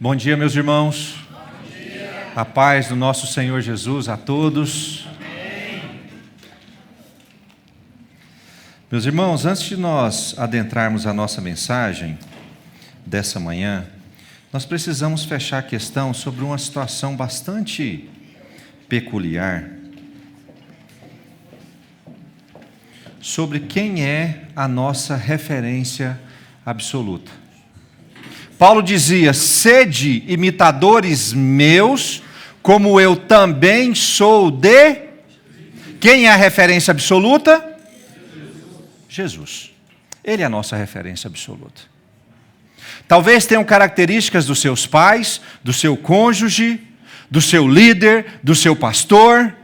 Bom dia, meus irmãos. Bom dia. A paz do nosso Senhor Jesus a todos. Amém. Meus irmãos, antes de nós adentrarmos a nossa mensagem dessa manhã, nós precisamos fechar a questão sobre uma situação bastante peculiar, sobre quem é a nossa referência absoluta. Paulo dizia: sede imitadores meus, como eu também sou de... Quem é a referência absoluta? Jesus. Ele é a nossa referência absoluta. Talvez tenham características dos seus pais, do seu cônjuge, do seu líder, do seu pastor,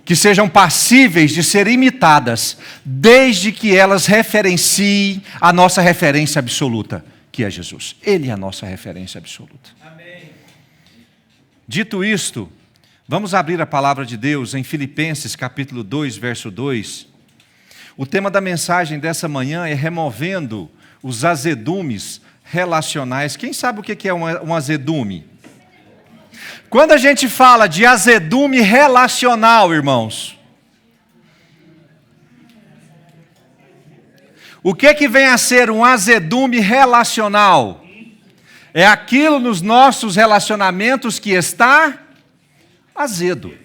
que sejam passíveis de ser imitadas, desde que elas referenciem a nossa referência absoluta, que é Jesus. Ele é a nossa referência absoluta. Amém. Dito isto, vamos abrir a palavra de Deus em Filipenses capítulo 2, verso 2. O tema da mensagem dessa manhã é removendo os azedumes relacionais. Quem sabe o que é um azedume? Quando a gente fala de azedume relacional, irmãos, o que vem a ser um azedume relacional? É aquilo nos nossos relacionamentos que está azedo.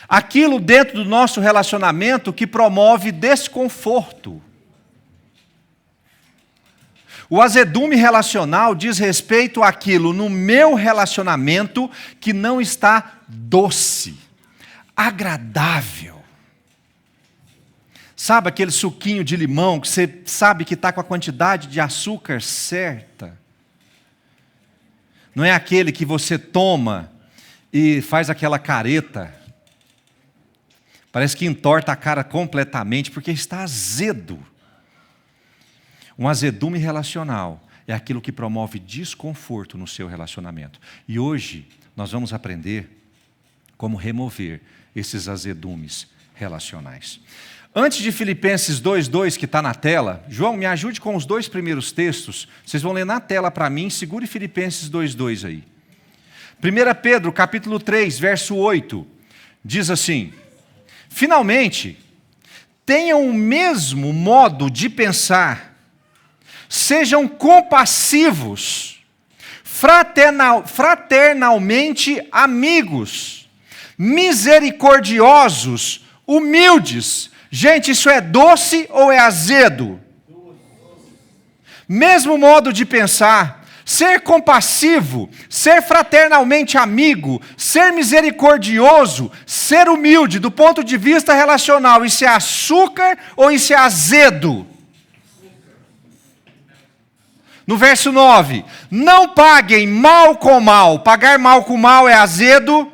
Aquilo dentro do nosso relacionamento que promove desconforto. O azedume relacional diz respeito àquilo no meu relacionamento que não está doce, agradável. Sabe aquele suquinho de limão que você sabe que está com a quantidade de açúcar certa? Não é aquele que você toma e faz aquela careta. Parece que entorta a cara completamente porque está azedo. Um azedume relacional é aquilo que promove desconforto no seu relacionamento. E hoje nós vamos aprender como remover esses azedumes relacionais. Antes de Filipenses 2:2, que está na tela, João, me ajude com os dois primeiros textos. Vocês vão ler na tela para mim, segure Filipenses 2:2 aí. 1 Pedro, capítulo 3, verso 8, diz assim: finalmente, tenham o mesmo modo de pensar, sejam compassivos, fraternalmente amigos, misericordiosos, humildes. Gente, isso é doce ou é azedo? Mesmo modo de pensar, ser compassivo, ser fraternalmente amigo, ser misericordioso, ser humilde, do ponto de vista relacional, isso é açúcar ou isso é azedo? No verso 9, não paguem mal com mal. Pagar mal com mal é azedo?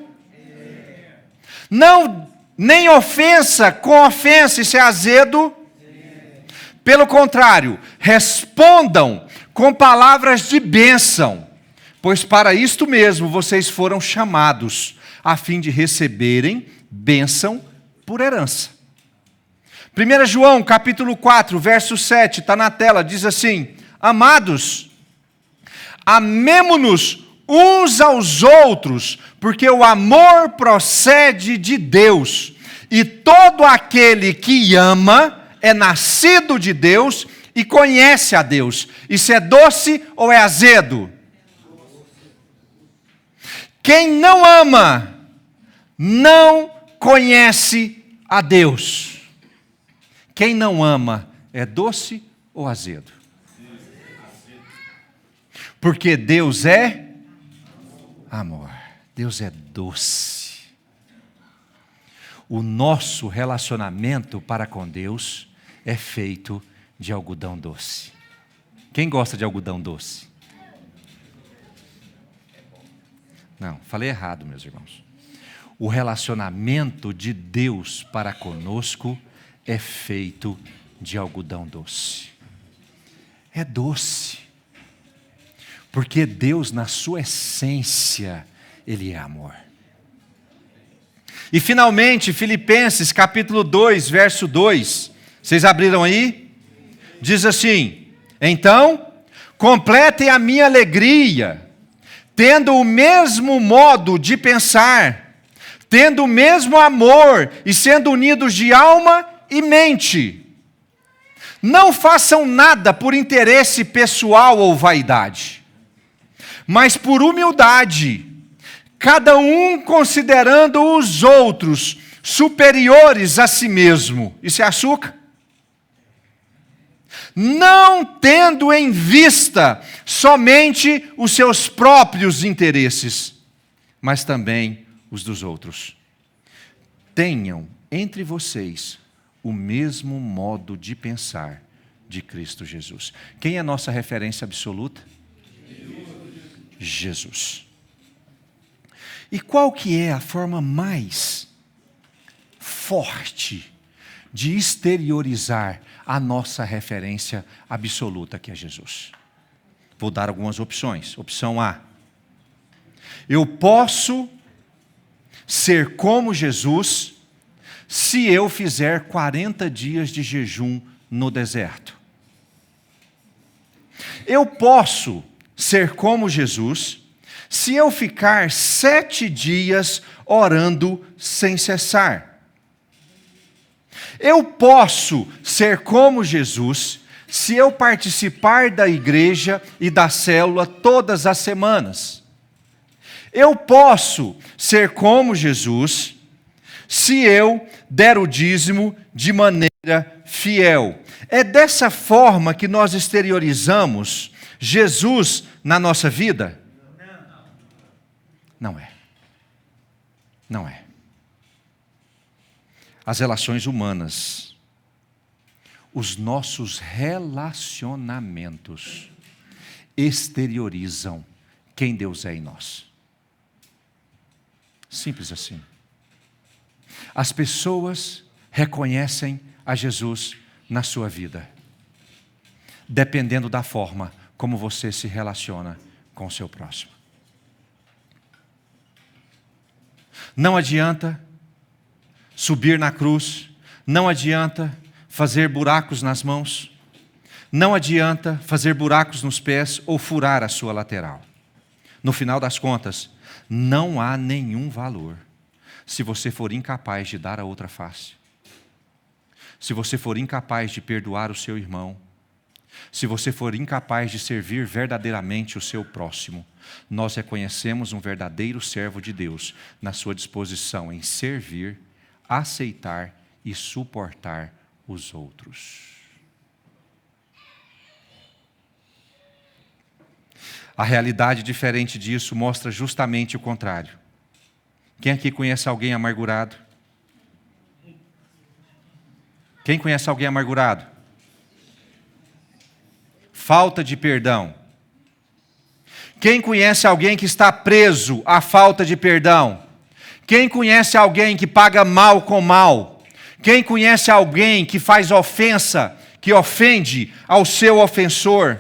Não, nem ofensa com ofensa, isso é azedo? Pelo contrário, respondam com palavras de bênção, pois para isto mesmo vocês foram chamados, a fim de receberem bênção por herança. 1 João, capítulo 4, verso 7, está na tela, diz assim: amados, amemo-nos uns aos outros, porque o amor procede de Deus, e todo aquele que ama é nascido de Deus e conhece a Deus. Isso é doce ou é azedo? Quem não ama, não conhece a Deus. Quem não ama, é doce ou azedo? Porque Deus é amor. Deus é doce. O nosso relacionamento para com Deus é feito de algodão doce. Quem gosta de algodão doce? Não, falei errado, meus irmãos. O relacionamento de Deus para conosco é feito de algodão doce. É doce. Porque Deus, na sua essência, Ele é amor. E finalmente, Filipenses capítulo 2, verso 2. Vocês abriram aí? Diz assim: então, completem a minha alegria, tendo o mesmo modo de pensar, tendo o mesmo amor e sendo unidos de alma e mente. Não façam nada por interesse pessoal ou vaidade, mas por humildade, cada um considerando os outros superiores a si mesmo. Isso é açúcar? Não tendo em vista somente os seus próprios interesses, mas também os dos outros. Tenham entre vocês o mesmo modo de pensar de Cristo Jesus. Quem é a nossa referência absoluta? Jesus. E qual que é a forma mais forte de exteriorizar a nossa referência absoluta, que é Jesus? Vou dar algumas opções. Opção A: eu posso ser como Jesus se eu fizer 40 dias de jejum no deserto. Eu posso ser como Jesus se eu ficar 7 dias orando sem cessar. Eu posso ser como Jesus se eu participar da igreja e da célula todas as semanas. Eu posso ser como Jesus se eu der o dízimo de maneira fiel. É dessa forma que nós exteriorizamos Jesus na nossa vida? Não é. Não é. As relações humanas, os nossos relacionamentos exteriorizam quem Deus é em nós. Simples assim. As pessoas reconhecem a Jesus na sua vida, dependendo da forma como você se relaciona com o seu próximo. Não adianta subir na cruz, não adianta fazer buracos nas mãos, não adianta fazer buracos nos pés ou furar a sua lateral. No final das contas, não há nenhum valor se você for incapaz de dar a outra face, se você for incapaz de perdoar o seu irmão, se você for incapaz de servir verdadeiramente o seu próximo. Nós reconhecemos um verdadeiro servo de Deus na sua disposição em servir, aceitar e suportar os outros. A realidade diferente disso mostra justamente o contrário. Quem aqui conhece alguém amargurado? Quem conhece alguém amargurado? Falta de perdão. Quem conhece alguém que está preso à falta de perdão? Quem conhece alguém que paga mal com mal? Quem conhece alguém que faz ofensa, que ofende ao seu ofensor?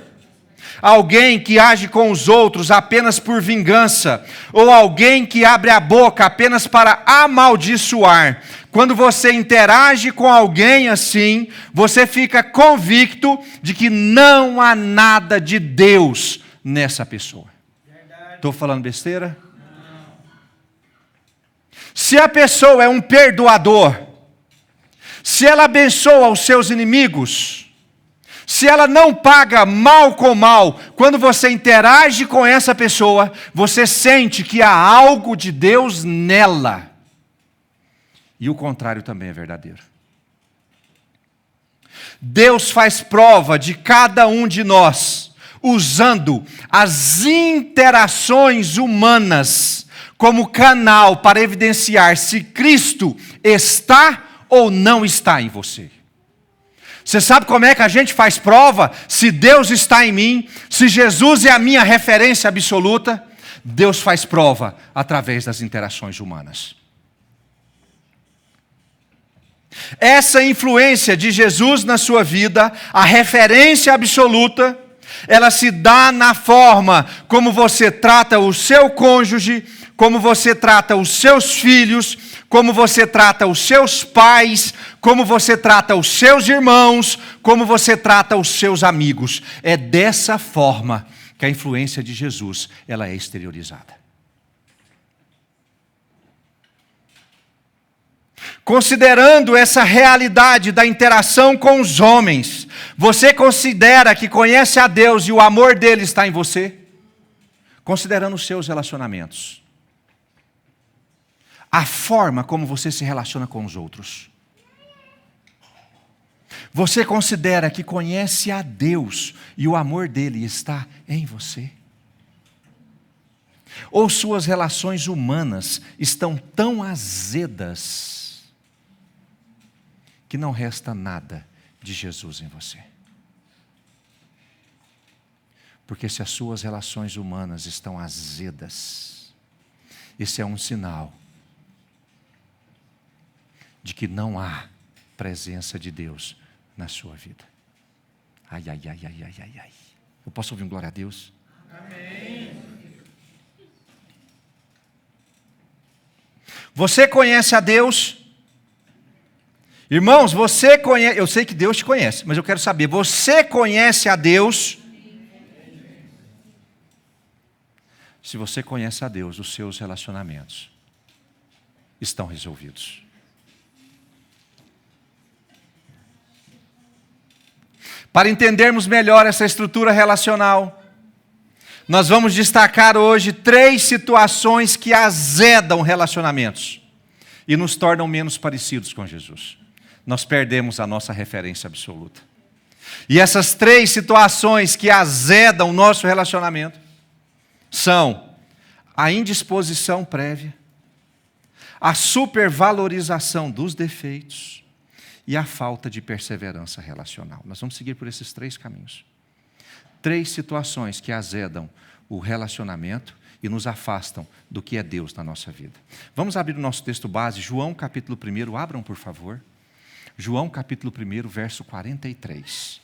Alguém que age com os outros apenas por vingança, ou alguém que abre a boca apenas para amaldiçoar. Quando você interage com alguém assim, você fica convicto de que não há nada de Deus nessa pessoa. Estou falando besteira? Não. Se a pessoa é um perdoador, se ela abençoa os seus inimigos, se ela não paga mal com mal, quando você interage com essa pessoa, você sente que há algo de Deus nela. E o contrário também é verdadeiro. Deus faz prova de cada um de nós, usando as interações humanas como canal para evidenciar se Cristo está ou não está em você. Você sabe como é que a gente faz prova se Deus está em mim, se Jesus é a minha referência absoluta? Deus faz prova através das interações humanas. Essa influência de Jesus na sua vida, a referência absoluta, ela se dá na forma como você trata o seu cônjuge, como você trata os seus filhos, como você trata os seus pais, como você trata os seus irmãos, como você trata os seus amigos. É dessa forma que a influência de Jesus, ela é exteriorizada. Considerando essa realidade da interação com os homens, você considera que conhece a Deus e o amor dele está em você? Considerando os seus relacionamentos, a forma como você se relaciona com os outros, você considera que conhece a Deus e o amor dele está em você? Ou suas relações humanas estão tão azedas que não resta nada de Jesus em você? Porque se as suas relações humanas estão azedas, esse é um sinal de que não há presença de Deus na sua vida. Ai, ai, ai, ai, ai, ai, ai. Eu posso ouvir um glória a Deus? Amém. Você conhece a Deus? Irmãos, você conhece, eu sei que Deus te conhece, mas eu quero saber, você conhece a Deus? Se você conhece a Deus, os seus relacionamentos estão resolvidos. Para entendermos melhor essa estrutura relacional, nós vamos destacar hoje 3 situações que azedam relacionamentos e nos tornam menos parecidos com Jesus. Nós perdemos a nossa referência absoluta. E essas 3 situações que azedam o nosso relacionamento são a indisposição prévia, a supervalorização dos defeitos e a falta de perseverança relacional. Nós vamos seguir por esses 3 caminhos. 3 situações que azedam o relacionamento e nos afastam do que é Deus na nossa vida. Vamos abrir o nosso texto base, João capítulo 1, abram por favor. João capítulo 1, verso 43.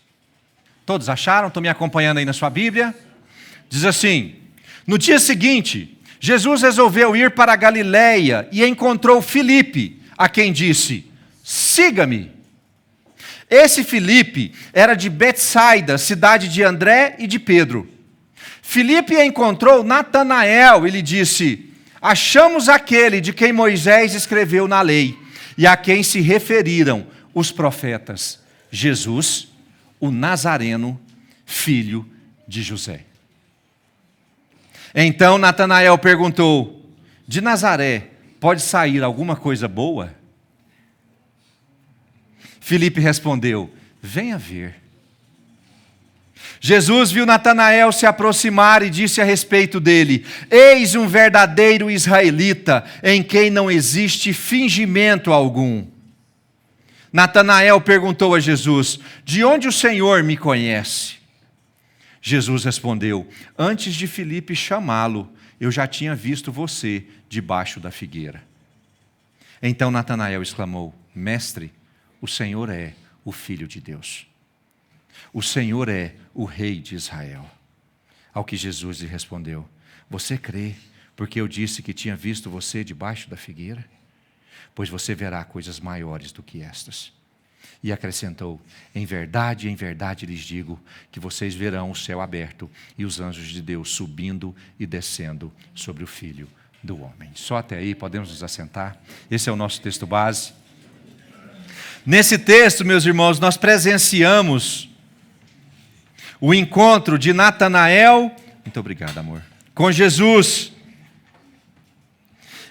Todos acharam? Estão me acompanhando aí na sua Bíblia? Diz assim: no dia seguinte, Jesus resolveu ir para a Galileia e encontrou Filipe, a quem disse: siga-me. Esse Filipe era de Betsaida, cidade de André e de Pedro. Filipe encontrou Natanael e lhe disse: achamos aquele de quem Moisés escreveu na lei e a quem se referiram os profetas, Jesus, o Nazareno, filho de José. Então Natanael perguntou: de Nazaré pode sair alguma coisa boa? Filipe respondeu: venha ver. Jesus viu Natanael se aproximar e disse a respeito dele: eis um verdadeiro israelita, em quem não existe fingimento algum. Natanael perguntou a Jesus: de onde o Senhor me conhece? Jesus respondeu: antes de Filipe chamá-lo, eu já tinha visto você debaixo da figueira. Então Natanael exclamou: mestre, o Senhor é o Filho de Deus. O Senhor é o Rei de Israel. Ao que Jesus lhe respondeu: você crê, porque eu disse que tinha visto você debaixo da figueira? Pois você verá coisas maiores do que estas. E acrescentou: em verdade lhes digo, que vocês verão o céu aberto e os anjos de Deus subindo e descendo sobre o Filho do Homem. Só até aí, podemos nos assentar? Esse é o nosso texto base. Nesse texto, meus irmãos, nós presenciamos o encontro de Natanael, muito obrigado, amor, com Jesus.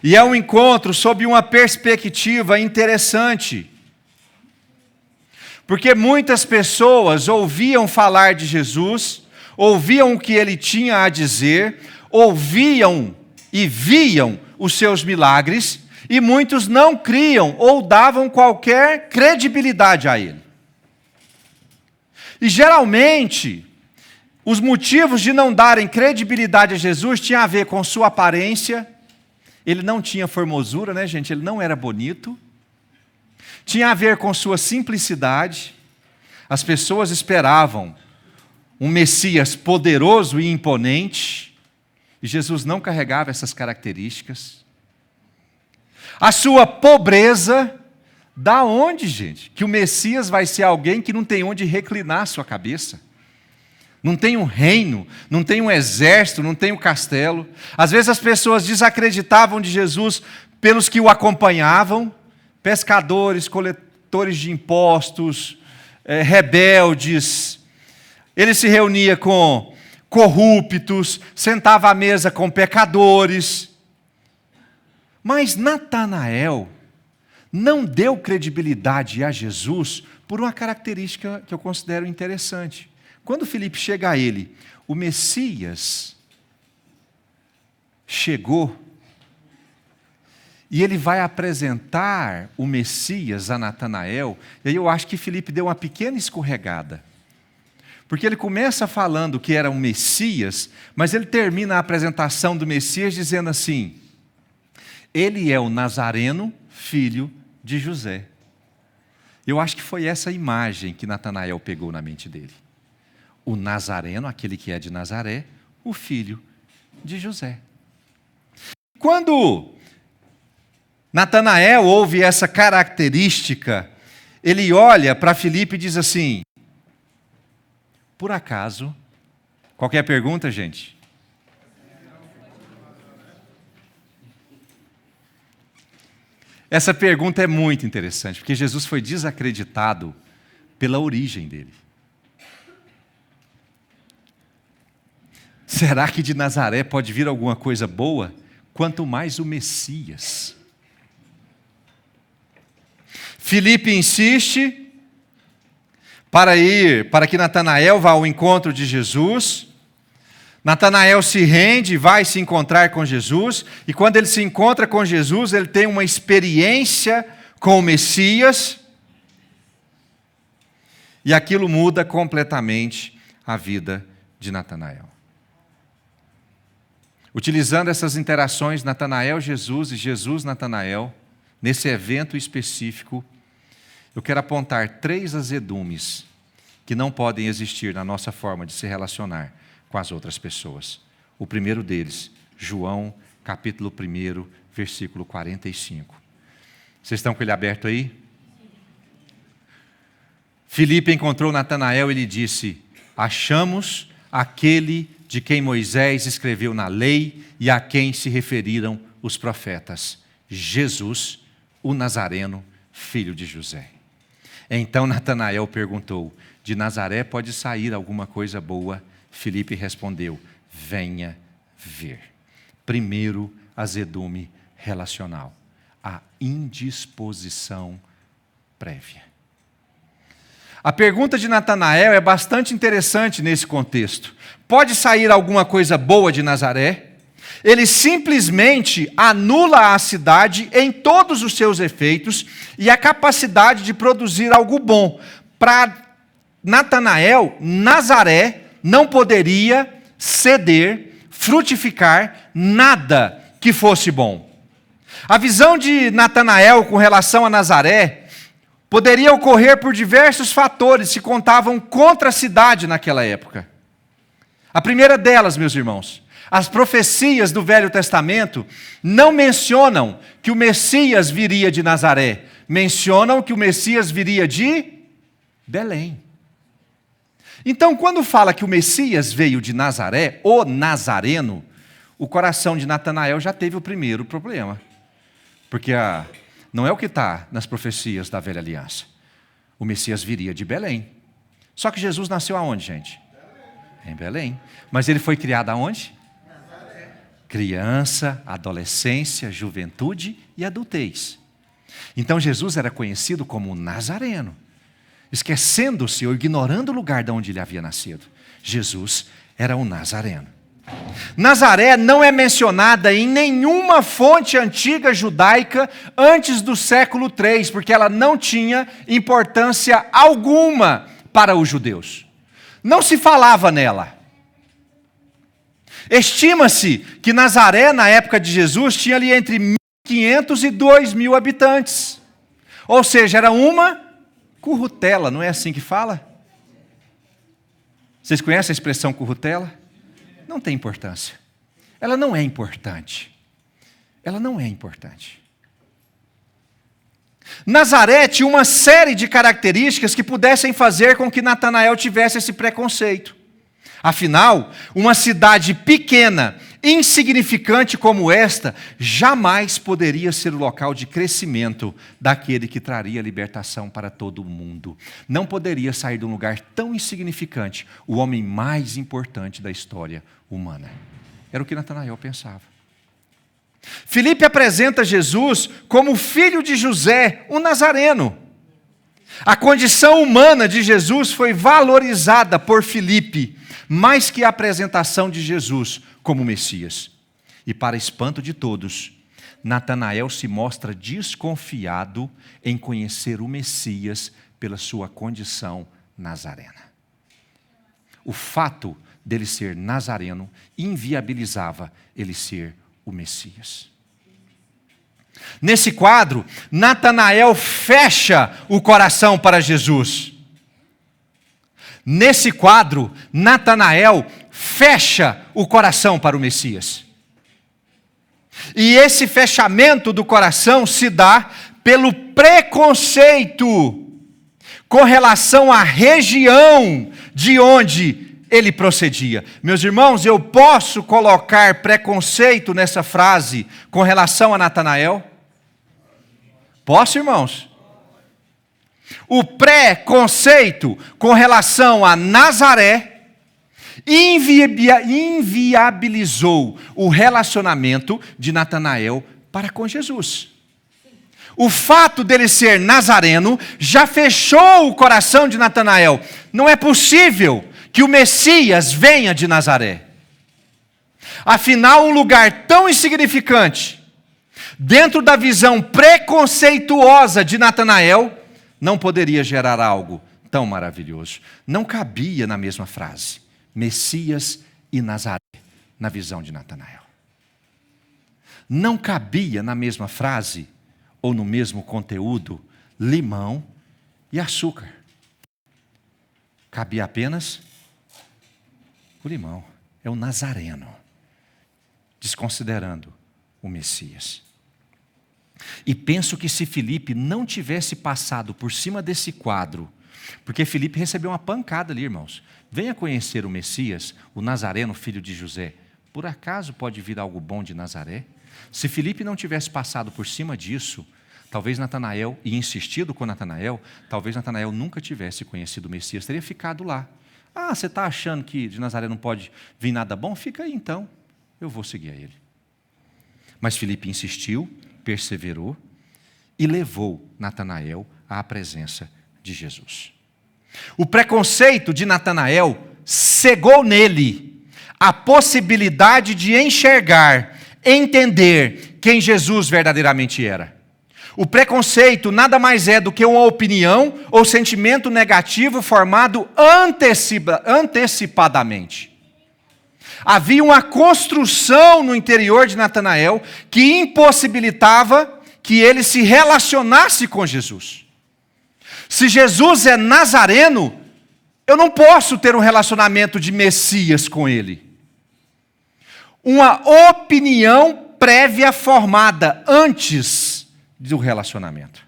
E é um encontro sob uma perspectiva interessante, porque muitas pessoas ouviam falar de Jesus, ouviam o que ele tinha a dizer, ouviam e viam os seus milagres, e muitos não criam ou davam qualquer credibilidade a ele. E geralmente, os motivos de não darem credibilidade a Jesus tinham a ver com sua aparência. Ele não tinha formosura, né, gente? Ele não era bonito. Tinha a ver com sua simplicidade. As pessoas esperavam um Messias poderoso e imponente, e Jesus não carregava essas características. A sua pobreza. Da onde, gente? Que o Messias vai ser alguém que não tem onde reclinar a sua cabeça. Não tem um reino, não tem um exército, não tem um castelo. Às vezes as pessoas desacreditavam de Jesus pelos que o acompanhavam, pescadores, coletores de impostos, rebeldes. Ele se reunia com corruptos, sentava à mesa com pecadores. Mas Natanael não deu credibilidade a Jesus por uma característica que eu considero interessante. Quando Filipe chega a ele, o Messias chegou e ele vai apresentar o Messias a Natanael, e aí eu acho que Filipe deu uma pequena escorregada. Porque ele começa falando que era um Messias, mas ele termina a apresentação do Messias dizendo assim: ele é o Nazareno, filho de José. Eu acho que foi essa imagem que Natanael pegou na mente dele. O Nazareno, aquele que é de Nazaré, o filho de José. Quando Natanael ouve essa característica, ele olha para Filipe e diz assim: por acaso, qualquer pergunta, gente? Essa pergunta é muito interessante, porque Jesus foi desacreditado pela origem dele. Será que de Nazaré pode vir alguma coisa boa? Quanto mais o Messias. Filipe insiste para que Natanael vá ao encontro de Jesus. Natanael se rende, vai se encontrar com Jesus, e quando ele se encontra com Jesus, ele tem uma experiência com o Messias, e aquilo muda completamente a vida de Natanael. Utilizando essas interações Natanael-Jesus e Jesus-Natanael, nesse evento específico, eu quero apontar 3 azedumes que não podem existir na nossa forma de se relacionar com as outras pessoas. O primeiro deles, João, capítulo 1, versículo 45. Vocês estão com ele aberto aí? Filipe encontrou Natanael e lhe disse: achamos aquele de quem Moisés escreveu na lei e a quem se referiram os profetas, Jesus, o Nazareno, filho de José. Então Natanael perguntou: de Nazaré pode sair alguma coisa boa? Filipe respondeu: venha ver. Primeiro azedume relacional, a indisposição prévia. A pergunta de Natanael é bastante interessante nesse contexto. Pode sair alguma coisa boa de Nazaré? Ele simplesmente anula a cidade em todos os seus efeitos e a capacidade de produzir algo bom. Para Natanael, Nazaré não poderia ceder, frutificar nada que fosse bom. A visão de Natanael com relação a Nazaré poderia ocorrer por diversos fatores que contavam contra a cidade naquela época. A primeira delas, meus irmãos, as profecias do Velho Testamento não mencionam que o Messias viria de Nazaré, mencionam que o Messias viria de Belém. Então, quando fala que o Messias veio de Nazaré, o Nazareno, o coração de Natanael já teve o primeiro problema. Porque não é o que está nas profecias da Velha Aliança. O Messias viria de Belém. Só que Jesus nasceu aonde, gente? Em Belém. Mas ele foi criado aonde? Nazaré. Criança, adolescência, juventude e adultez. Então Jesus era conhecido como Nazareno, esquecendo-se ou ignorando o lugar de onde ele havia nascido. Jesus era um Nazareno. Nazaré não é mencionada em nenhuma fonte antiga judaica antes do século III, porque ela não tinha importância alguma para os judeus. Não se falava nela. Estima-se que Nazaré, na época de Jesus, tinha ali entre 1.500 e 2.000 habitantes. Ou seja, era uma currutela, não é assim que fala? Vocês conhecem a expressão currutela? Não tem importância. Ela não é importante. Ela não é importante. Nazaré tinha uma série de características que pudessem fazer com que Natanael tivesse esse preconceito. Afinal, uma cidade pequena, insignificante como esta, jamais poderia ser o local de crescimento daquele que traria libertação para todo o mundo. Não poderia sair de um lugar tão insignificante o homem mais importante da história humana. Era o que Natanael pensava. Filipe apresenta Jesus como filho de José, um nazareno. A condição humana de Jesus foi valorizada por Filipe, mais que a apresentação de Jesus como Messias. E para espanto de todos, Natanael se mostra desconfiado em conhecer o Messias pela sua condição nazarena. O fato dele ser nazareno inviabilizava ele ser o Messias. Nesse quadro, Natanael fecha o coração para Jesus. Nesse quadro, Natanael fecha o coração para o Messias. E esse fechamento do coração se dá pelo preconceito com relação à região de onde ele procedia. Meus irmãos, eu posso colocar preconceito nessa frase com relação a Natanael? Posso, irmãos? O preconceito com relação a Nazaré inviabilizou o relacionamento de Natanael para com Jesus. O fato dele ser nazareno já fechou o coração de Natanael. Não é possível que o Messias venha de Nazaré. Afinal, um lugar tão insignificante, dentro da visão preconceituosa de Natanael, não poderia gerar algo tão maravilhoso. Não cabia na mesma frase, Messias e Nazaré, na visão de Natanael. Não cabia na mesma frase, ou no mesmo conteúdo, limão e açúcar. Cabia apenas o limão. É o nazareno, desconsiderando o Messias. E penso que se Filipe não tivesse passado por cima desse quadro, porque Filipe recebeu uma pancada ali, irmãos. Venha conhecer o Messias, o nazareno, filho de José. Por acaso pode vir algo bom de Nazaré? Se Filipe não tivesse passado por cima disso, talvez Natanael, e insistido com Natanael, talvez Natanael nunca tivesse conhecido o Messias, teria ficado lá. Ah, você está achando que de Nazaré não pode vir nada bom? Fica aí então, eu vou seguir a ele. Mas Filipe insistiu, perseverou e levou Natanael à presença de Jesus. O preconceito de Natanael cegou nele a possibilidade de enxergar, entender quem Jesus verdadeiramente era. O preconceito nada mais é do que uma opinião ou sentimento negativo formado antecipadamente. Havia uma construção no interior de Natanael que impossibilitava que ele se relacionasse com Jesus. Se Jesus é nazareno, eu não posso ter um relacionamento de Messias com ele. Uma opinião prévia formada antes do relacionamento.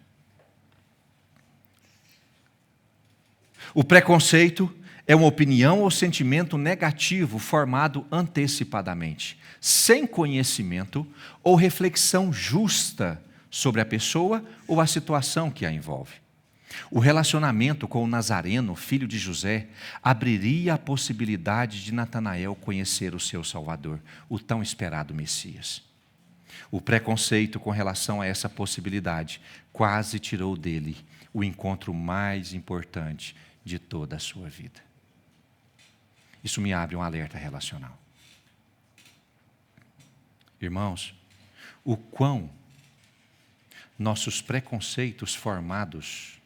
O preconceito é uma opinião ou sentimento negativo formado antecipadamente, sem conhecimento ou reflexão justa sobre a pessoa ou a situação que a envolve. O relacionamento com o nazareno, filho de José, abriria a possibilidade de Natanael conhecer o seu Salvador, o tão esperado Messias. O preconceito com relação a essa possibilidade quase tirou dele o encontro mais importante de toda a sua vida. Isso me abre um alerta relacional. Irmãos, o quão nossos preconceitos formados,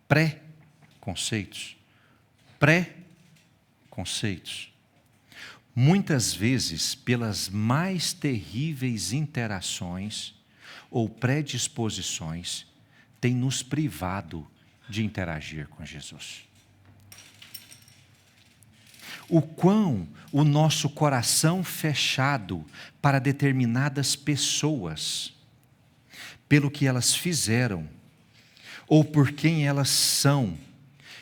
pré-conceitos, muitas vezes pelas mais terríveis interações ou predisposições, têm nos privado de interagir com Jesus. O quão o nosso coração fechado para determinadas pessoas, pelo que elas fizeram, ou por quem elas são,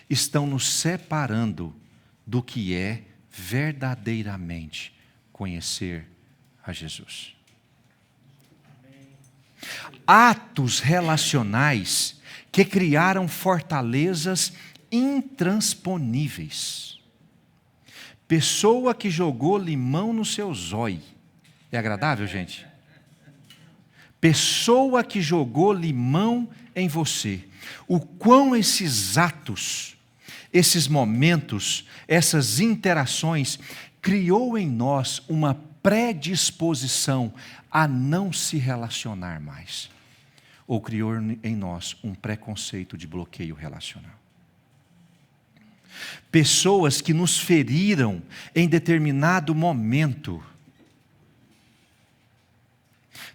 estão nos separando do que é verdadeiramente conhecer a Jesus. Atos relacionais que criaram fortalezas intransponíveis. Pessoa que jogou limão no seu zóio. É agradável, gente? Pessoa que jogou limão em você. O quão esses atos, esses momentos, essas interações, criou em nós uma predisposição a não se relacionar mais. Ou criou em nós um preconceito de bloqueio relacional. Pessoas que nos feriram em determinado momento.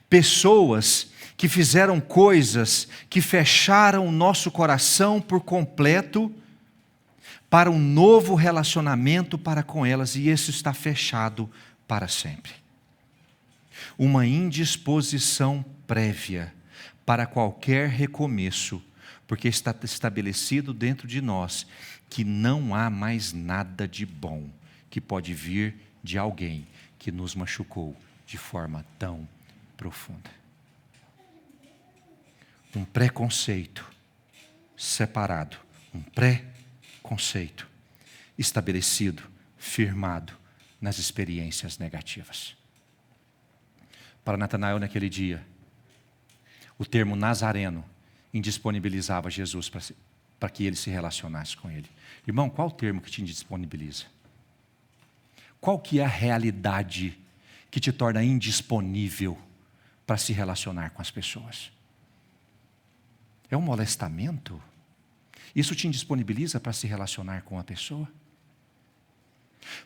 Pessoas que fizeram coisas que fecharam o nosso coração por completo para um novo relacionamento para com elas, e isso está fechado para sempre. Uma indisposição prévia para qualquer recomeço, porque está estabelecido dentro de nós que não há mais nada de bom que pode vir de alguém que nos machucou de forma tão profunda. Um preconceito separado, um preconceito estabelecido, firmado nas experiências negativas. Para Natanael naquele dia, o termo nazareno indisponibilizava Jesus para que ele se relacionasse com ele. Irmão, qual o termo que te indisponibiliza? Qual que é a realidade que te torna indisponível para se relacionar com as pessoas? É um molestamento? Isso te indisponibiliza para se relacionar com a pessoa?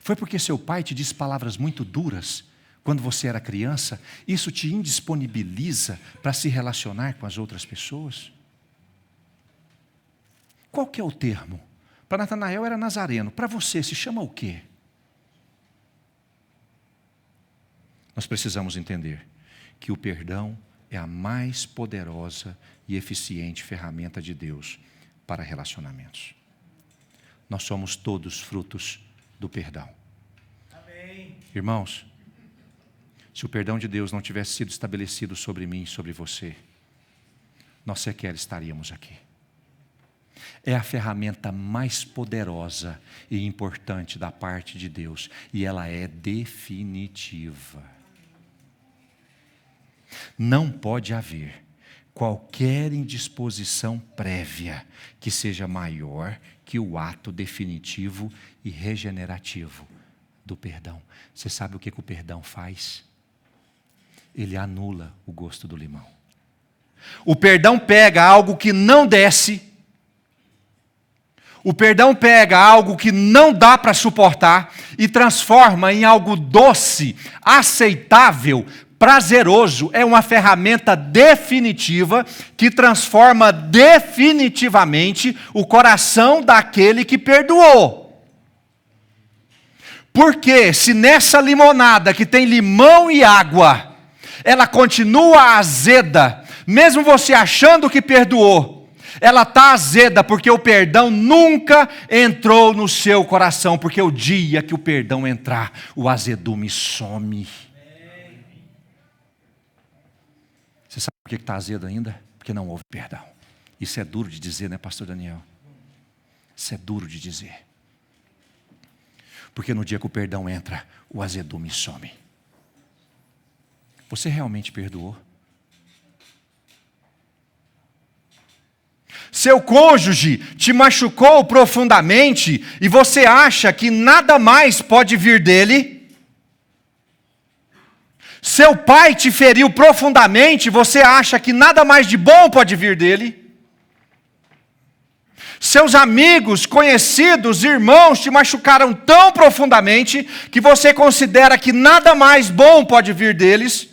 Foi porque seu pai te disse palavras muito duras quando você era criança? Isso te indisponibiliza para se relacionar com as outras pessoas? Qual que é o termo? Para Natanael era nazareno. Para você se chama o quê? Nós precisamos entender que o perdão é a mais poderosa e eficiente ferramenta de Deus para relacionamentos. Nós somos todos frutos do perdão. Amém. Irmãos, se o perdão de Deus não tivesse sido estabelecido sobre mim e sobre você, nós sequer estaríamos aqui. É a ferramenta mais poderosa e importante da parte de Deus, e ela é definitiva. Não pode haver qualquer indisposição prévia que seja maior que o ato definitivo e regenerativo do perdão. Você sabe o que o perdão faz? Ele anula o gosto do limão. O perdão pega algo que não desce. O perdão pega algo que não dá para suportar e transforma em algo doce, aceitável, prazeroso. É uma ferramenta definitiva que transforma definitivamente o coração daquele que perdoou. Porque se nessa limonada que tem limão e água, ela continua azeda, mesmo você achando que perdoou, ela está azeda porque o perdão nunca entrou no seu coração, porque o dia que o perdão entrar, o azedume some. Você sabe por que está azedo ainda? Porque não houve perdão. Isso é duro de dizer, né, pastor Daniel? Isso é duro de dizer. Porque no dia que o perdão entra, o azedume some. Você realmente perdoou? Seu cônjuge te machucou profundamente e você acha que nada mais pode vir dele? Seu pai te feriu profundamente e você acha que nada mais de bom pode vir dele? Seus amigos, conhecidos, irmãos te machucaram tão profundamente que você considera que nada mais bom pode vir deles?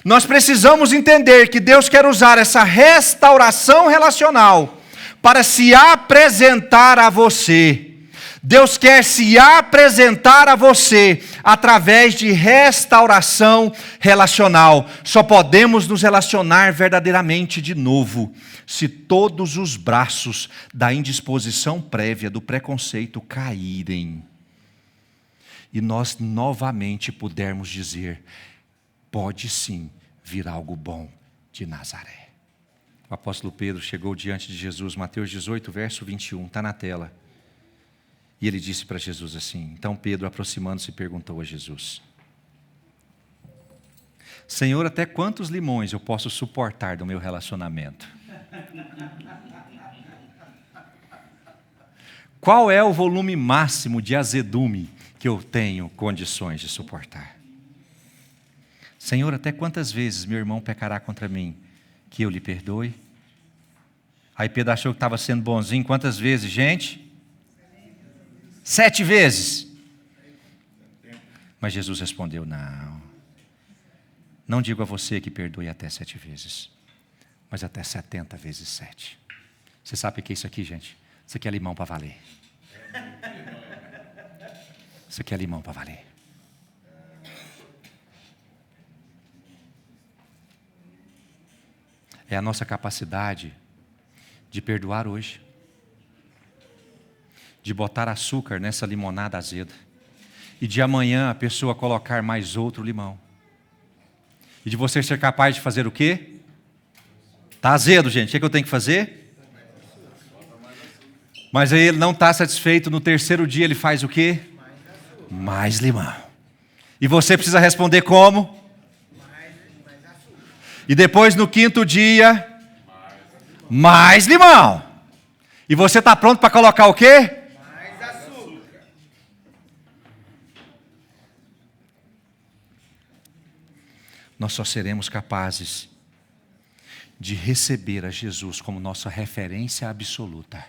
Nós precisamos entender que Deus quer usar essa restauração relacional para se apresentar a você. Deus quer se apresentar a você através de restauração relacional. Só podemos nos relacionar verdadeiramente de novo se todos os braços da indisposição prévia, do preconceito caírem. E nós novamente pudermos dizer, pode sim vir algo bom de Nazaré. O apóstolo Pedro chegou diante de Jesus, Mateus 18, verso 21, está na tela. E ele disse para Jesus assim, então Pedro, aproximando-se, perguntou a Jesus, Senhor, até quantos limões eu posso suportar do meu relacionamento? Qual é o volume máximo de azedume que eu tenho condições de suportar? Senhor, até quantas vezes meu irmão pecará contra mim, que eu lhe perdoe? Aí Pedro achou que estava sendo bonzinho, quantas vezes, gente? 7 vezes. Mas Jesus respondeu, não digo a você que perdoe até 7 vezes, mas até 70 vezes 7. Você sabe o que é isso aqui, gente? Isso aqui é limão para valer. Isso aqui é limão para valer. É a nossa capacidade de perdoar hoje, de botar açúcar nessa limonada azeda, e de amanhã a pessoa colocar mais outro limão, e de você ser capaz de fazer o quê? Está azedo, gente, o que eu tenho que fazer? Mas aí ele não está satisfeito, no terceiro dia ele faz o quê? Mais limão. E você precisa responder como? E depois no 5º dia, mais limão. E você está pronto para colocar o quê? Mais açúcar. Nós só seremos capazes de receber a Jesus como nossa referência absoluta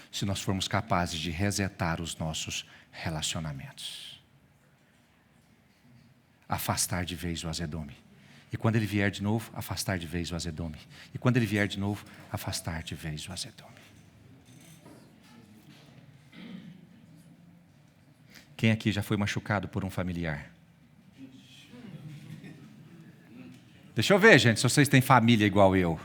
se nós formos capazes de resetar os nossos relacionamentos. Afastar de vez o azedume. E quando ele vier de novo, afastar de vez o azedume. E quando ele vier de novo, afastar de vez o azedume. Quem aqui já foi machucado por um familiar? Deixa eu ver, gente, se vocês têm família igual eu.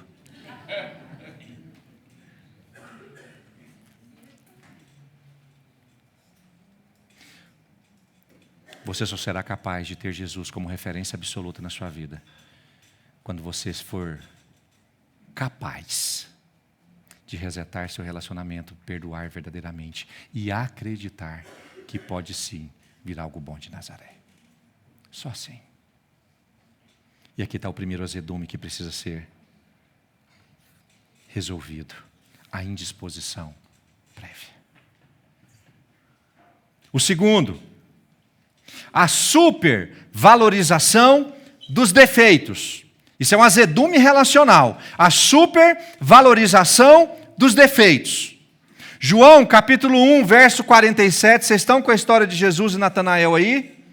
Você só será capaz de ter Jesus como referência absoluta na sua vida quando você for capaz de resetar seu relacionamento, perdoar verdadeiramente e acreditar que pode sim vir algo bom de Nazaré. Só assim. E aqui está o primeiro azedume que precisa ser resolvido: a indisposição prévia. O segundo, a supervalorização dos defeitos. Isso é um azedume relacional. A supervalorização dos defeitos. João capítulo 1, verso 47. Vocês estão com a história de Jesus e Natanael aí?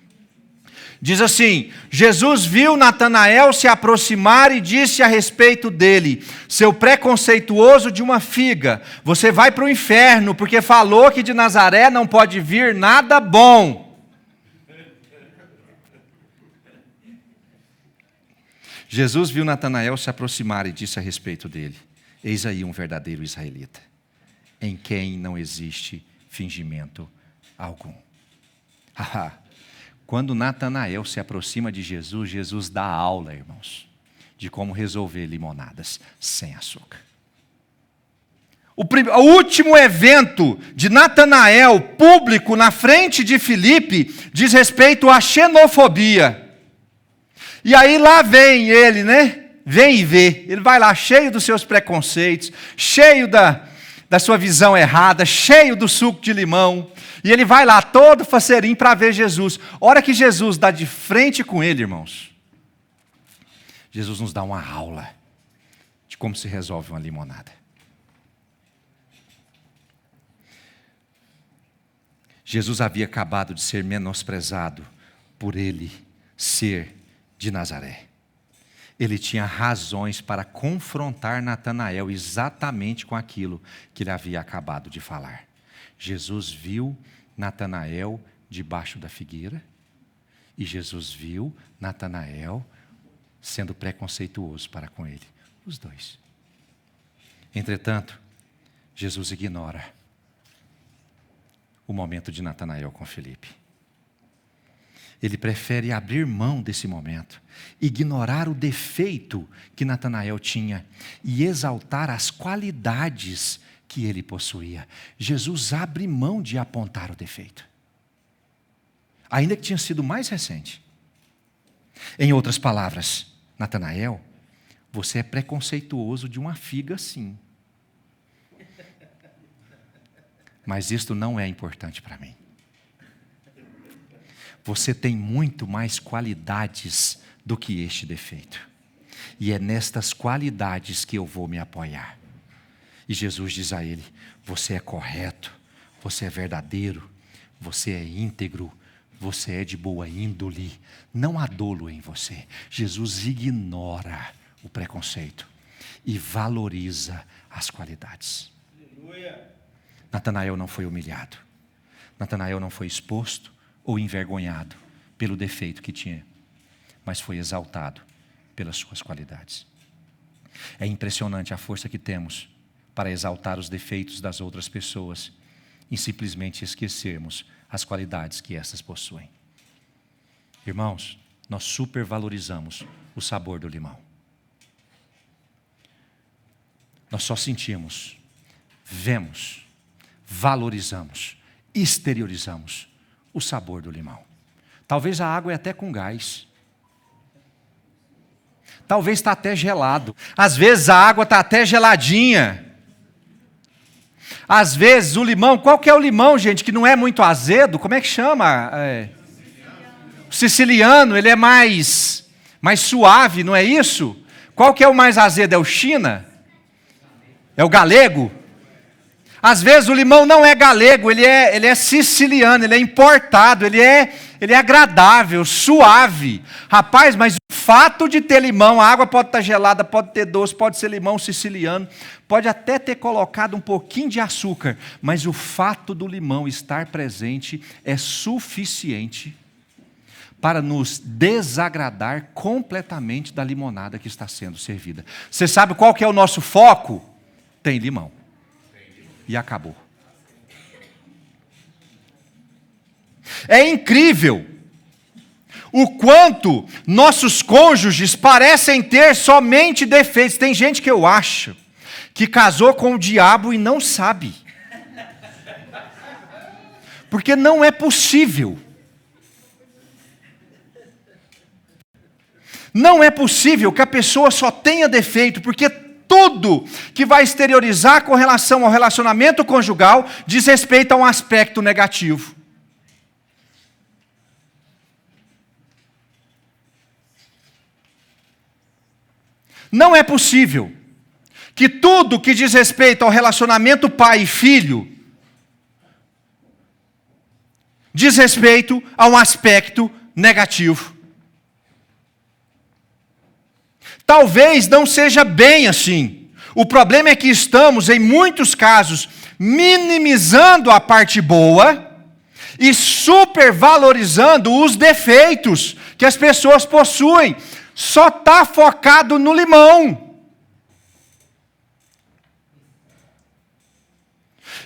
Diz assim: Jesus viu Natanael se aproximar e disse a respeito dele: seu preconceituoso de uma figa, você vai para o inferno, porque falou que de Nazaré não pode vir nada bom. Jesus viu Natanael se aproximar e disse a respeito dele: eis aí um verdadeiro israelita, em quem não existe fingimento algum. Quando Natanael se aproxima de Jesus, Jesus dá aula, irmãos, de como resolver limonadas sem açúcar. O último evento de Natanael público na frente de Filipe diz respeito à xenofobia. E aí lá vem ele, né? Vem e vê. Ele vai lá cheio dos seus preconceitos, cheio da sua visão errada, cheio do suco de limão. E ele vai lá todo faceirinho para ver Jesus. A hora que Jesus dá de frente com ele, irmãos, Jesus nos dá uma aula de como se resolve uma limonada. Jesus havia acabado de ser menosprezado por ele ser de Nazaré. Ele tinha razões para confrontar Natanael exatamente com aquilo que ele havia acabado de falar. Jesus viu Natanael debaixo da figueira e Jesus viu Natanael sendo preconceituoso para com ele. Os dois. Entretanto, Jesus ignora o momento de Natanael com Filipe. Ele prefere abrir mão desse momento, ignorar o defeito que Natanael tinha e exaltar as qualidades que ele possuía. Jesus abre mão de apontar o defeito, ainda que tinha sido mais recente. Em outras palavras, Natanael, você é preconceituoso de uma figa, sim. Mas isto não é importante para mim. Você tem muito mais qualidades do que este defeito. E é nestas qualidades que eu vou me apoiar. E Jesus diz a ele: você é correto, você é verdadeiro, você é íntegro, você é de boa índole, não há dolo em você. Jesus ignora o preconceito e valoriza as qualidades. Aleluia. Natanael não foi humilhado. Natanael não foi exposto ou envergonhado pelo defeito que tinha, mas foi exaltado pelas suas qualidades. É impressionante a força que temos para exaltar os defeitos das outras pessoas e simplesmente esquecermos as qualidades que essas possuem. Irmãos, nós supervalorizamos o sabor do limão. Nós só sentimos, vemos, valorizamos, exteriorizamos o sabor do limão. Talvez a água é até com gás. Talvez está até gelado. Às vezes a água está até geladinha. Às vezes o limão, qual que é o limão, gente, que não é muito azedo? Como é que chama? O siciliano, ele é mais suave, não é isso? Qual que é o mais azedo? É o China? É o galego? Às vezes o limão não é galego, ele é siciliano, ele é importado, ele é agradável, suave. Rapaz, mas o fato de ter limão, a água pode estar gelada, pode ter doce, pode ser limão siciliano, pode até ter colocado um pouquinho de açúcar, mas o fato do limão estar presente é suficiente para nos desagradar completamente da limonada que está sendo servida. Você sabe qual que é o nosso foco? Tem limão. E acabou. É incrível o quanto nossos cônjuges parecem ter somente defeitos. Tem gente que eu acho que casou com o diabo e não sabe. Porque não é possível. Não é possível que a pessoa só tenha defeito, porque tudo que vai exteriorizar com relação ao relacionamento conjugal diz respeito a um aspecto negativo. Não é possível que tudo que diz respeito ao relacionamento pai e filho diz respeito a um aspecto negativo. Talvez não seja bem assim. O problema é que estamos, em muitos casos, minimizando a parte boa e supervalorizando os defeitos que as pessoas possuem. Só está focado no limão.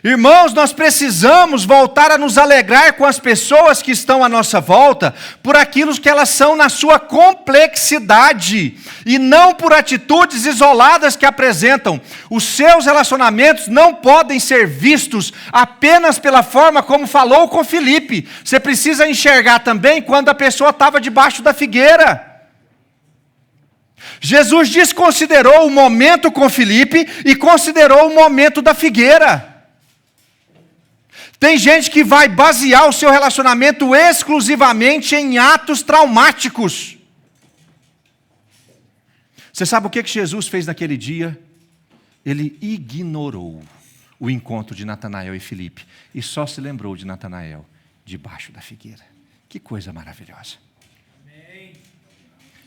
Irmãos, nós precisamos voltar a nos alegrar com as pessoas que estão à nossa volta, por aquilo que elas são na sua complexidade, e não por atitudes isoladas que apresentam. Os seus relacionamentos não podem ser vistos apenas pela forma como falou com Filipe. Você precisa enxergar também quando a pessoa estava debaixo da figueira. Jesus desconsiderou o momento com Filipe e considerou o momento da figueira. Tem gente que vai basear o seu relacionamento exclusivamente em atos traumáticos. Você sabe o que Jesus fez naquele dia? Ele ignorou o encontro de Natanael e Filipe e só se lembrou de Natanael debaixo da figueira. Que coisa maravilhosa. Amém.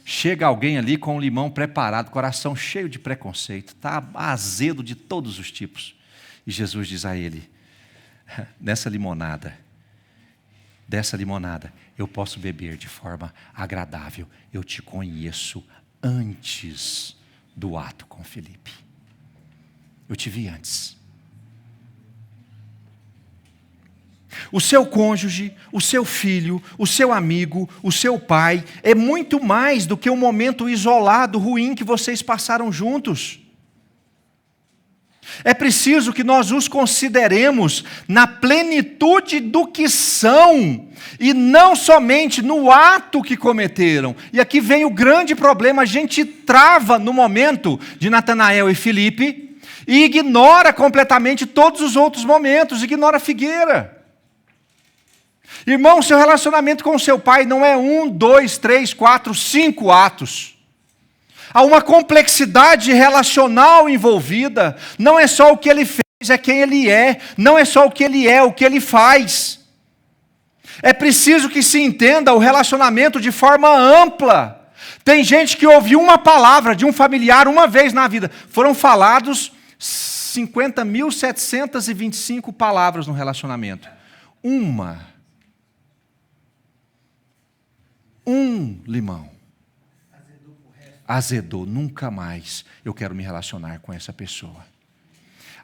Chega alguém ali com um limão preparado, coração cheio de preconceito, está azedo de todos os tipos. E Jesus diz a ele: dessa limonada, eu posso beber de forma agradável. Eu te conheço antes do ato com Felipe. Eu te vi antes. O seu cônjuge, o seu filho, o seu amigo, o seu pai, é muito mais do que um momento isolado, ruim que vocês passaram juntos. É preciso que nós os consideremos na plenitude do que são, e não somente no ato que cometeram. E aqui vem o grande problema: a gente trava no momento de Natanael e Filipe, e ignora completamente todos os outros momentos, ignora a figueira. Irmão, seu relacionamento com seu pai não é 1, 2, 3, 4, 5 atos. Há uma complexidade relacional envolvida. Não é só o que ele fez, é quem ele é. Não é só o que ele é, o que ele faz. É preciso que se entenda o relacionamento de forma ampla. Tem gente que ouviu uma palavra de um familiar uma vez na vida. Foram falados 50.725 palavras no relacionamento. Um limão azedou, nunca mais eu quero me relacionar com essa pessoa.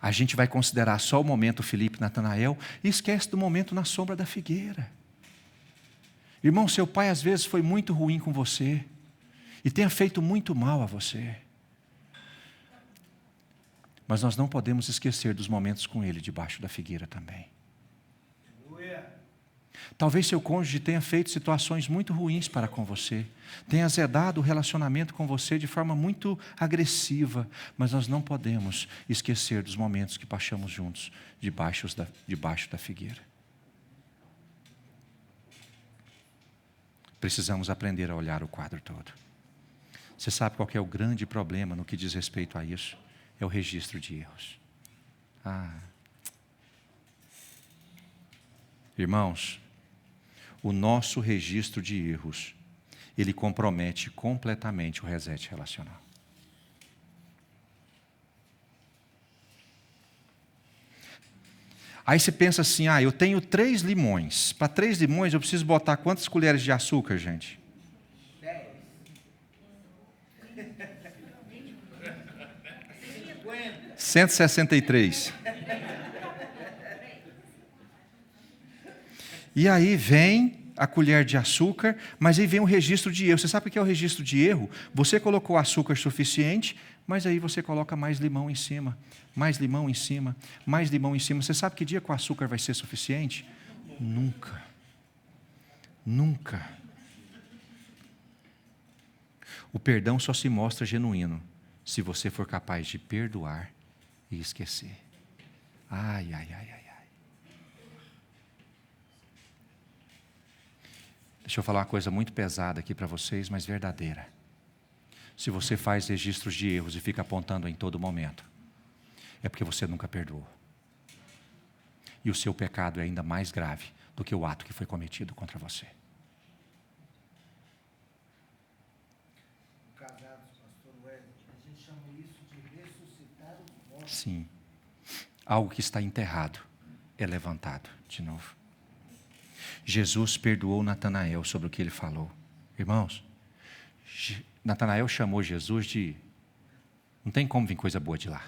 A gente vai considerar só o momento Filipe e Natanael e esquece do momento na sombra da figueira. Irmão, seu pai às vezes foi muito ruim com você e tenha feito muito mal a você. Mas nós não podemos esquecer dos momentos com ele debaixo da figueira também. Talvez seu cônjuge tenha feito situações muito ruins para com você, tenha azedado o relacionamento com você de forma muito agressiva, mas nós não podemos esquecer dos momentos que passamos juntos debaixo da figueira. Precisamos aprender a olhar o quadro todo. Você sabe qual que é o grande problema no que diz respeito a isso? É o registro de erros. Irmãos, o nosso registro de erros, ele compromete completamente o reset relacional. Aí você pensa assim, eu tenho 3 limões. Para 3 limões eu preciso botar quantas colheres de açúcar, gente? 10. 163. E aí vem a colher de açúcar, mas aí vem o registro de erro. Você sabe o que é o registro de erro? Você colocou açúcar suficiente, mas aí você coloca mais limão em cima, mais limão em cima, mais limão em cima. Você sabe que dia que o açúcar vai ser suficiente? Nunca. Nunca. O perdão só se mostra genuíno se você for capaz de perdoar e esquecer. Ai. Deixa eu falar uma coisa muito pesada aqui para vocês, mas verdadeira. Se você faz registros de erros e fica apontando em todo momento, é porque você nunca perdoou. E o seu pecado é ainda mais grave do que o ato que foi cometido contra você. Casados, pastor Wesley, a gente chama isso de ressuscitar os mortos. Sim. Algo que está enterrado é levantado de novo. Jesus perdoou Natanael sobre o que ele falou. Irmãos, Natanael chamou Jesus de... Não tem como vir coisa boa de lá.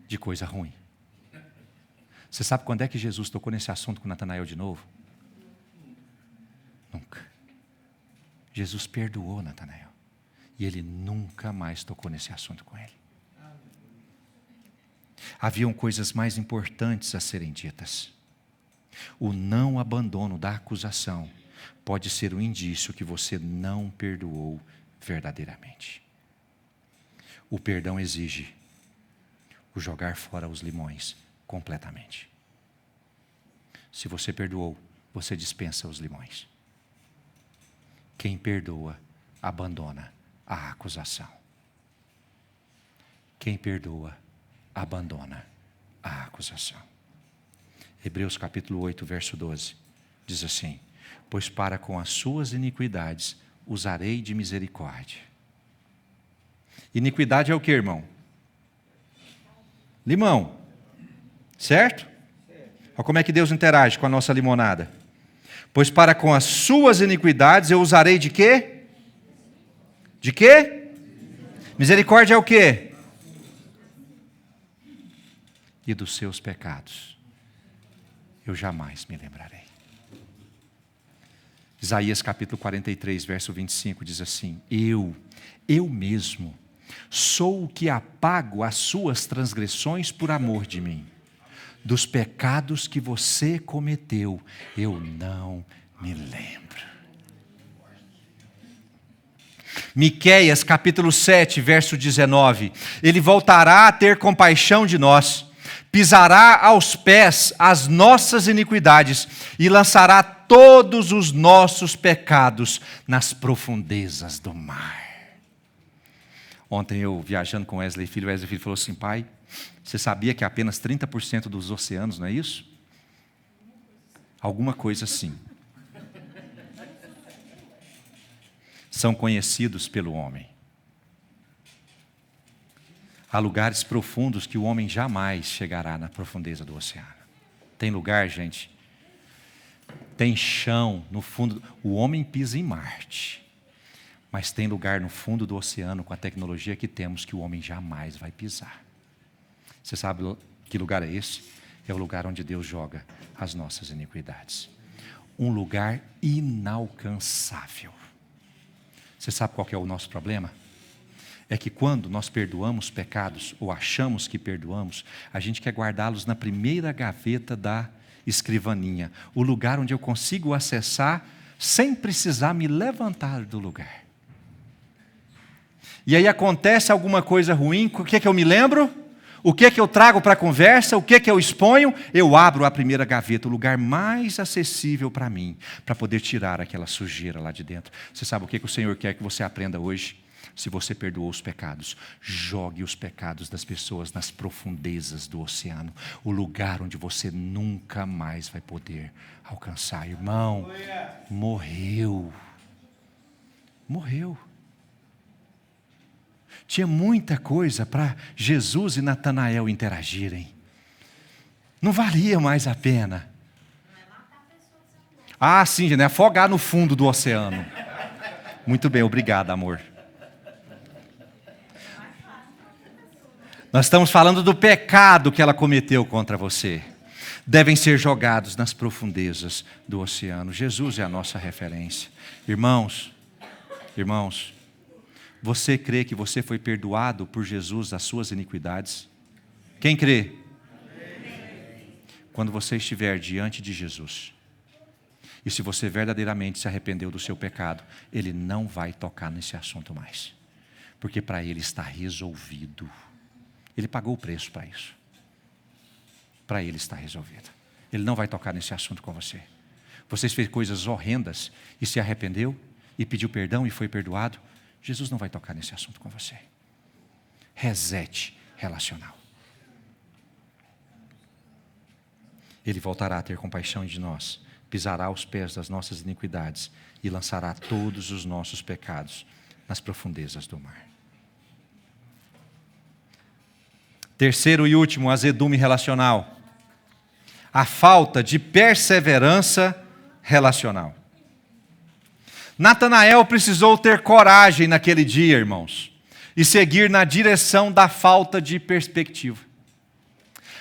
De coisa ruim. Você sabe quando é que Jesus tocou nesse assunto com Natanael de novo? Nunca. Jesus perdoou Natanael. E ele nunca mais tocou nesse assunto com ele. Haviam coisas mais importantes a serem ditas. O não abandono da acusação pode ser um indício que você não perdoou verdadeiramente. O perdão exige o jogar fora os limões completamente. Se você perdoou, você dispensa os limões. Quem perdoa, abandona a acusação. Quem perdoa, abandona a acusação. Hebreus capítulo 8, verso 12, diz assim: pois para com as suas iniquidades usarei de misericórdia. Iniquidade é o que, irmão? Limão, certo? Olha como é que Deus interage com a nossa limonada. Pois para com as suas iniquidades eu usarei de quê? De quê? Misericórdia é o quê? E dos seus pecados eu jamais me lembrarei. Isaías capítulo 43, verso 25 diz assim: eu mesmo, sou o que apago as suas transgressões por amor de mim. Dos pecados que você cometeu, eu não me lembro. Miqueias capítulo 7, verso 19. Ele voltará a ter compaixão de nós, pisará aos pés as nossas iniquidades e lançará todos os nossos pecados nas profundezas do mar. Ontem eu viajando com Wesley Filho falou assim: pai, você sabia que apenas 30% dos oceanos, não é isso? Alguma coisa assim. São conhecidos pelo homem. Há lugares profundos que o homem jamais chegará na profundeza do oceano. Tem lugar, gente, tem chão no fundo. O homem pisa em Marte, mas tem lugar no fundo do oceano, com a tecnologia que temos, que o homem jamais vai pisar. Você sabe que lugar é esse? É o lugar onde Deus joga as nossas iniquidades. Um lugar inalcançável. Você sabe qual que é o nosso problema? É que quando nós perdoamos pecados, ou achamos que perdoamos, a gente quer guardá-los na primeira gaveta da escrivaninha, o lugar onde eu consigo acessar sem precisar me levantar do lugar. E aí acontece alguma coisa ruim, o que é que eu me lembro? O que é que eu trago para a conversa? O que é que eu exponho? Eu abro a primeira gaveta, o lugar mais acessível para mim, para poder tirar aquela sujeira lá de dentro. Você sabe o que o Senhor quer que você aprenda hoje? Se você perdoou os pecados, jogue os pecados das pessoas nas profundezas do oceano, o lugar onde você nunca mais vai poder alcançar. Irmão, morreu. Morreu. Tinha muita coisa para Jesus e Natanael interagirem. Não valia mais a pena. Ah, sim, né? Afogar no fundo do oceano. Muito bem, obrigado, amor. Nós estamos falando do pecado que ela cometeu contra você. Devem ser jogados nas profundezas do oceano. Jesus é a nossa referência. Irmãos, você crê que você foi perdoado por Jesus das suas iniquidades? Quem crê? Quando você estiver diante de Jesus, e se você verdadeiramente se arrependeu do seu pecado, Ele não vai tocar nesse assunto mais. Porque para Ele está resolvido. Ele pagou o preço para isso. Para Ele está resolvido. Ele não vai tocar nesse assunto com você. Você fez coisas horrendas e se arrependeu e pediu perdão e foi perdoado. Jesus não vai tocar nesse assunto com você. Reset relacional. Ele voltará a ter compaixão de nós, pisará aos pés das nossas iniquidades e lançará todos os nossos pecados nas profundezas do mar. Terceiro e último, azedume relacional. A falta de perseverança relacional. Natanael precisou ter coragem naquele dia, irmãos, e seguir na direção da falta de perspectiva.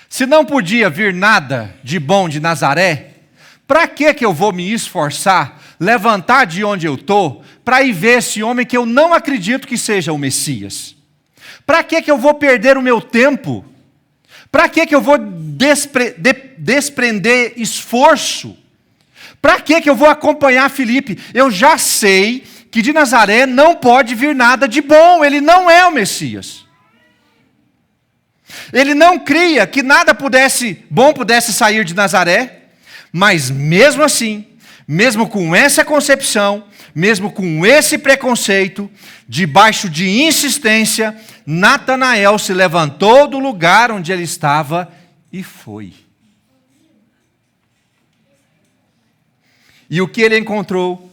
Se não podia vir nada de bom de Nazaré, para que eu vou me esforçar, levantar de onde eu estou, para ir ver esse homem que eu não acredito que seja o Messias? Para que eu vou perder o meu tempo? Para que eu vou desprender esforço? Para que eu vou acompanhar Filipe? Eu já sei que de Nazaré não pode vir nada de bom, ele não é o Messias. Ele não cria que nada bom pudesse sair de Nazaré, mas mesmo assim, mesmo com essa concepção, mesmo com esse preconceito, debaixo de insistência, Natanael se levantou do lugar onde ele estava e foi. E o que ele encontrou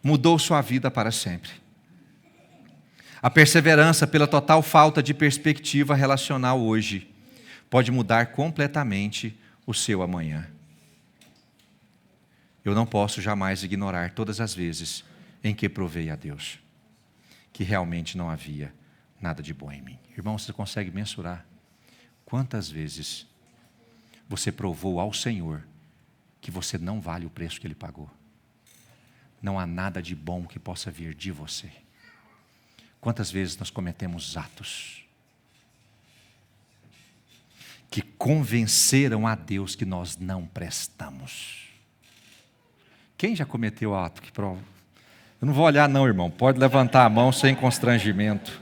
mudou sua vida para sempre. A perseverança pela total falta de perspectiva relacional hoje pode mudar completamente o seu amanhã. eu não posso jamais ignorar todas as vezes em que provei a Deus que realmente não havia nada de bom em mim. Irmão, você consegue mensurar quantas vezes você provou ao Senhor que você não vale o preço que Ele pagou? Não há nada de bom que possa vir de você. Quantas vezes nós cometemos atos que convenceram a Deus que nós não prestamos? Quem já cometeu ato que prova? Eu não vou olhar não, irmão. Pode levantar a mão sem constrangimento.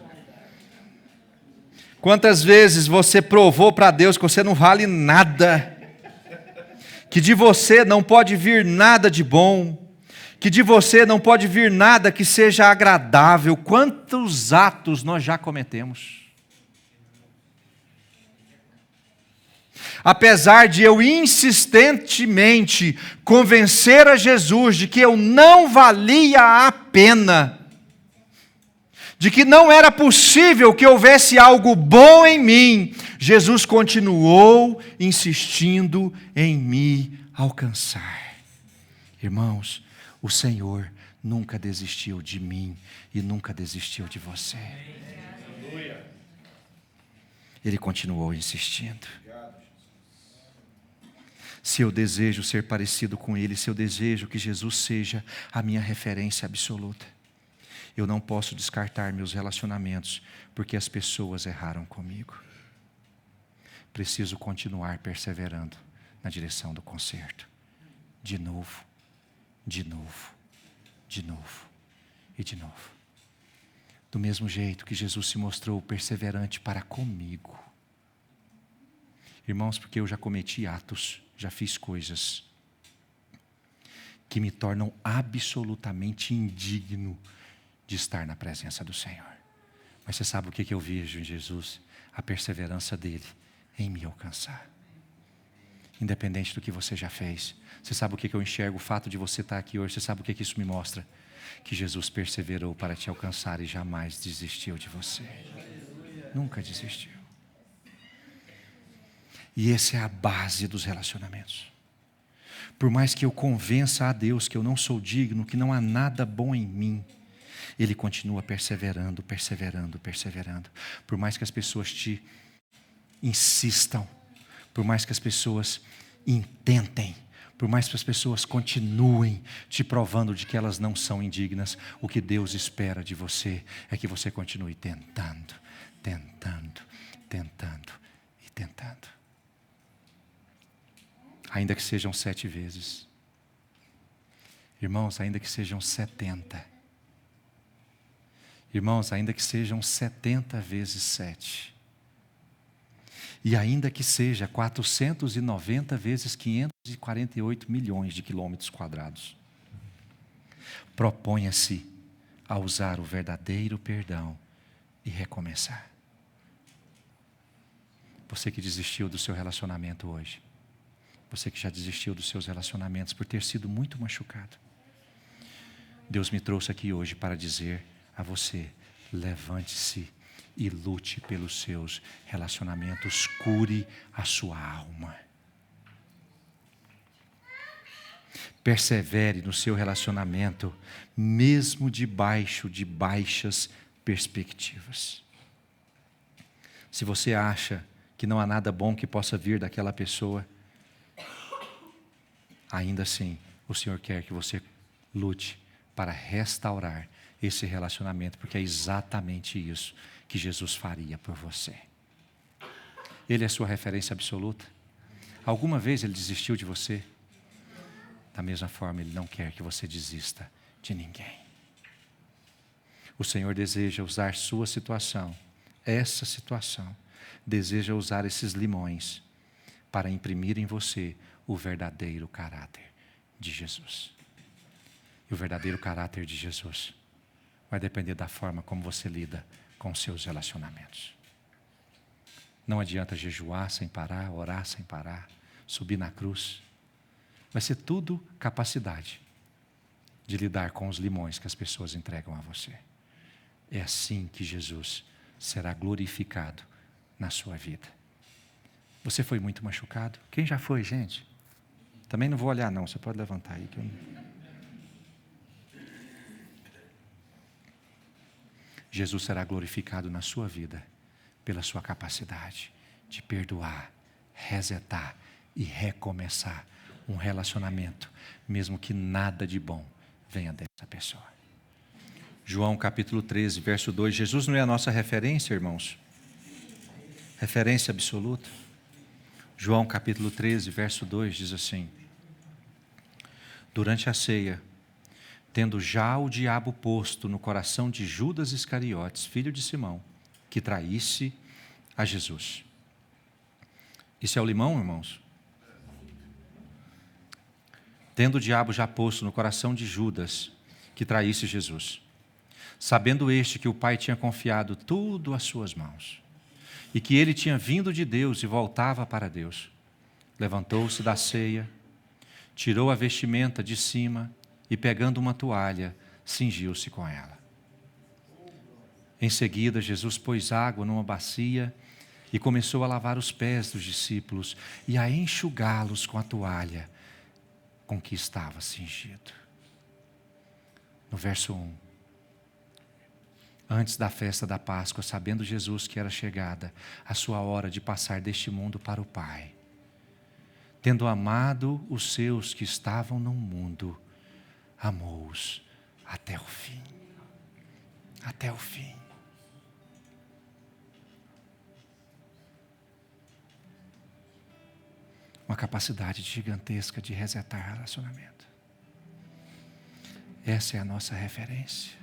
Quantas vezes você provou para Deus que você não vale nada, que de você não pode vir nada de bom, que de você não pode vir nada que seja agradável? Quantos atos nós já cometemos? Apesar de eu insistentemente convencer a Jesus de que eu não valia a pena, de que não era possível que houvesse algo bom em mim, Jesus continuou insistindo em me alcançar. Irmãos, o Senhor nunca desistiu de mim e nunca desistiu de você. Ele continuou insistindo. Se eu desejo ser parecido com Ele, se eu desejo que Jesus seja a minha referência absoluta, eu não posso descartar meus relacionamentos, porque as pessoas erraram comigo. Preciso continuar perseverando na direção do conserto. De novo, de novo, de novo e de novo. Do mesmo jeito que Jesus se mostrou perseverante para comigo. Irmãos, porque eu já cometi atos, já fiz coisas que me tornam absolutamente indigno de estar na presença do Senhor. Mas você sabe o que eu vejo em Jesus? A perseverança dele em me alcançar. Independente do que você já fez. Você sabe o que eu enxergo? O fato de você estar aqui hoje, você sabe o que isso me mostra? Que Jesus perseverou para te alcançar e jamais desistiu de você. Nunca desistiu. E essa é a base dos relacionamentos. Por mais que eu convença a Deus que eu não sou digno, que não há nada bom em mim, Ele continua perseverando, perseverando, perseverando. Por mais que as pessoas te insistam, por mais que as pessoas intentem, por mais que as pessoas continuem te provando de que elas não são indignas, o que Deus espera de você é que você continue tentando, tentando, tentando e tentando. Ainda que sejam 7 vezes. Irmãos, ainda que sejam 70. Irmãos, ainda que sejam 70 vezes 7. E ainda que seja 490 vezes 548 milhões de quilômetros quadrados. Proponha-se a usar o verdadeiro perdão e recomeçar. Você que desistiu do seu relacionamento hoje. Você que já desistiu dos seus relacionamentos por ter sido muito machucado. Deus me trouxe aqui hoje para dizer a você: levante-se e lute pelos seus relacionamentos, cure a sua alma. Persevere no seu relacionamento, mesmo debaixo de baixas perspectivas. Se você acha que não há nada bom que possa vir daquela pessoa, ainda assim, o Senhor quer que você lute para restaurar esse relacionamento, porque é exatamente isso que Jesus faria por você. Ele é sua referência absoluta? Alguma vez Ele desistiu de você? Da mesma forma, Ele não quer que você desista de ninguém. O Senhor deseja usar sua situação, essa situação, deseja usar esses limões para imprimir em você o verdadeiro caráter de Jesus. E o verdadeiro caráter de Jesus vai depender da forma como você lida com os seus relacionamentos. Não adianta jejuar sem parar, orar sem parar, subir na cruz. Vai ser tudo capacidade de lidar com os limões que as pessoas entregam a você. É assim que Jesus será glorificado na sua vida. Você foi muito machucado? Quem já foi, gente? Também não vou olhar não, você pode levantar aí. Jesus será glorificado na sua vida pela sua capacidade de perdoar, resetar e recomeçar um relacionamento, mesmo que nada de bom venha dessa pessoa. João capítulo 13, verso 2. Jesus não é a nossa referência, irmãos? Referência absoluta. João capítulo 13, verso 2 diz assim: durante a ceia, tendo já o diabo posto no coração de Judas Iscariotes, filho de Simão, que traísse a Jesus. Isso é o limão, irmãos? Tendo o diabo já posto no coração de Judas, que traísse Jesus, sabendo este que o Pai tinha confiado tudo às suas mãos, e que ele tinha vindo de Deus e voltava para Deus, levantou-se da ceia, tirou a vestimenta de cima e, pegando uma toalha, cingiu-se com ela. Em seguida, Jesus pôs água numa bacia e começou a lavar os pés dos discípulos e a enxugá-los com a toalha com que estava cingido. No verso 1. Antes da festa da Páscoa, sabendo Jesus que era chegada a sua hora de passar deste mundo para o Pai, tendo amado os seus que estavam no mundo, amou-os até o fim. Até o fim. Uma capacidade gigantesca de resetar relacionamento. Essa é a nossa referência.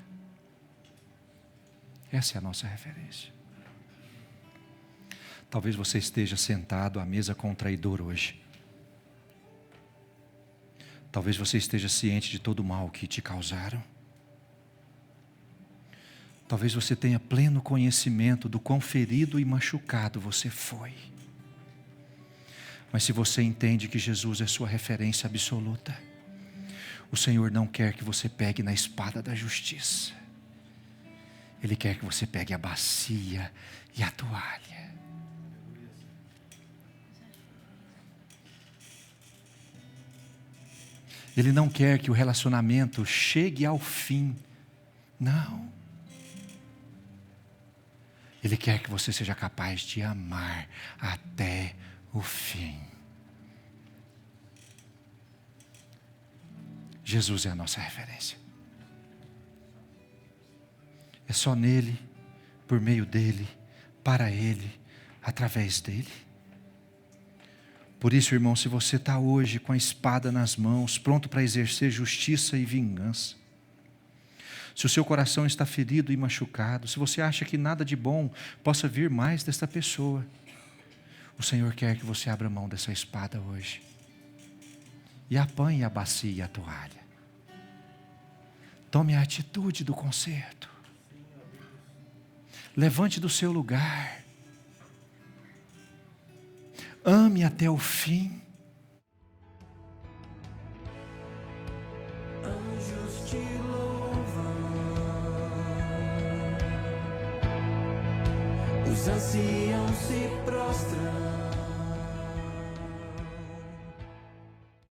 Essa é a nossa referência. Talvez você esteja sentado à mesa com um traidor hoje. Talvez você esteja ciente de todo o mal que te causaram. Talvez você tenha pleno conhecimento do quão ferido e machucado você foi. Mas se você entende que Jesus é sua referência absoluta, o Senhor não quer que você pegue na espada da justiça. Ele quer que você pegue a bacia e a toalha. Ele não quer que o relacionamento chegue ao fim. Não. Ele quer que você seja capaz de amar até o fim. Jesus é a nossa referência. É só nele, por meio dele, para ele, através dele. Por isso, irmão, se você está hoje com a espada nas mãos, pronto para exercer justiça e vingança, se o seu coração está ferido e machucado, se você acha que nada de bom possa vir mais desta pessoa, o Senhor quer que você abra mão dessa espada hoje e apanhe a bacia e a toalha. Tome a atitude do conserto. Levante do seu lugar. Ame até o fim. Anjos te louvam, os anciãos se prostram.